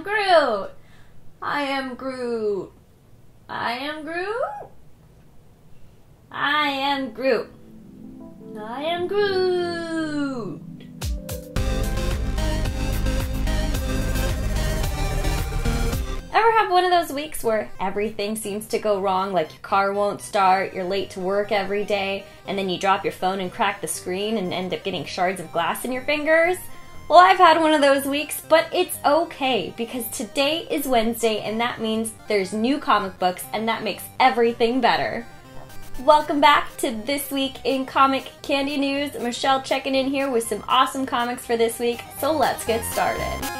Groot. I am Groot. I am Groot. I am Groot. I am Groot. Ever have one of those weeks where everything seems to go wrong, like your car won't start, you're late to work every day, and then you drop your phone and crack the screen and end up getting shards of glass in your fingers? Well, I've had one of those weeks, but it's okay, because today is Wednesday, and that means there's new comic books, and that makes everything better. Welcome back to This Week in Comic Candy News. Michelle checking in here with some awesome comics for this week, so let's get started.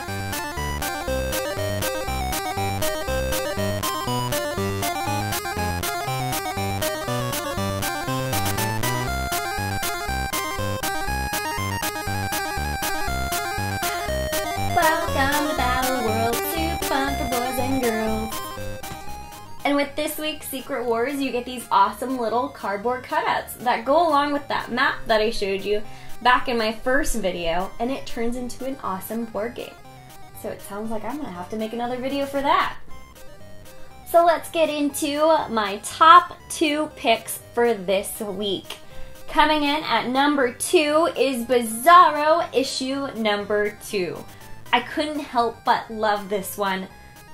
Welcome to Battle World, super fun for boys and girls. And with this week's Secret Wars, you get these awesome little cardboard cutouts that go along with that map that I showed you back in my first video, and it turns into an awesome board game. So it sounds like I'm gonna have to make another video for that. So let's get into my top 2 picks for this week. Coming in at number 2 is Bizarro issue number 2. I couldn't help but love this one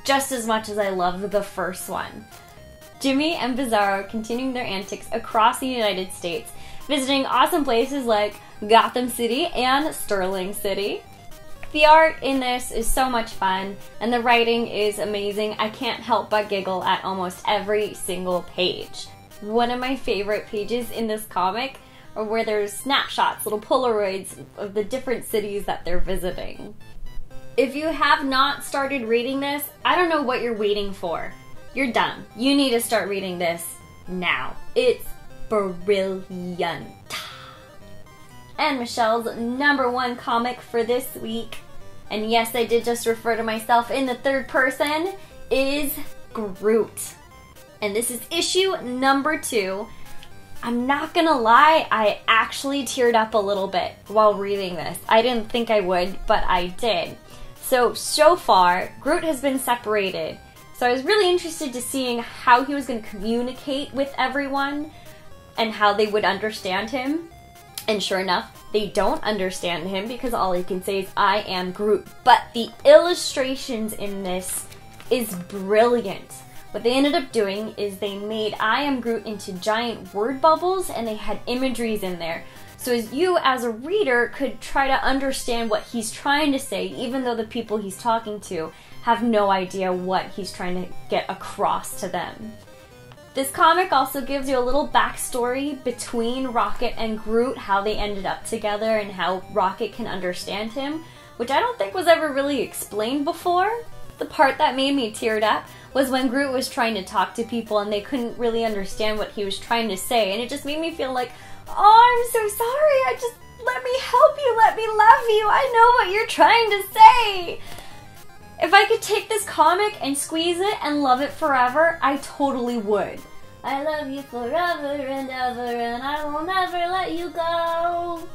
just as much as I loved the first one. Jimmy and Bizarro continuing their antics across the United States, visiting awesome places like Gotham City and Sterling City. The art in this is so much fun, and the writing is amazing. I can't help but giggle at almost every single page. One of my favorite pages in this comic are where there's snapshots, little Polaroids of the different cities that they're visiting. If you have not started reading this, I don't know what you're waiting for. You're done. You need to start reading this now. It's brilliant. And Michelle's number 1 comic for this week, and yes, I did just refer to myself in the third person, is Groot. And this is issue number 2. I'm not gonna lie, I actually teared up a little bit while reading this. I didn't think I would, but I did. So far, Groot has been separated. So I was really interested to seeing how he was going to communicate with everyone and how they would understand him. And sure enough, they don't understand him because all he can say is, I am Groot. But the illustrations in this is brilliant. What they ended up doing is they made I am Groot into giant word bubbles, and they had imageries in there. So as you, as a reader, could try to understand what he's trying to say, even though the people he's talking to have no idea what he's trying to get across to them. This comic also gives you a little backstory between Rocket and Groot, how they ended up together and how Rocket can understand him, which I don't think was ever really explained before. The part that made me teared up was when Groot was trying to talk to people and they couldn't really understand what he was trying to say, and it just made me feel like, oh, I'm so sorry, let me help you, let me love you, I know what you're trying to say. If I could take this comic and squeeze it and love it forever, I totally would. I love you forever and ever, and I will never let you go.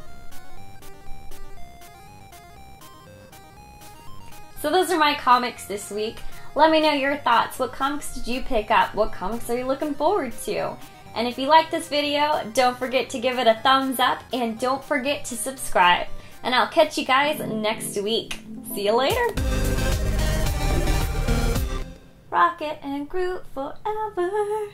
So those are my comics this week. Let me know your thoughts. What comics did you pick up? What comics are you looking forward to? And if you like this video, don't forget to give it a thumbs up, and don't forget to subscribe. And I'll catch you guys next week. See you later. Rocket and Groot forever.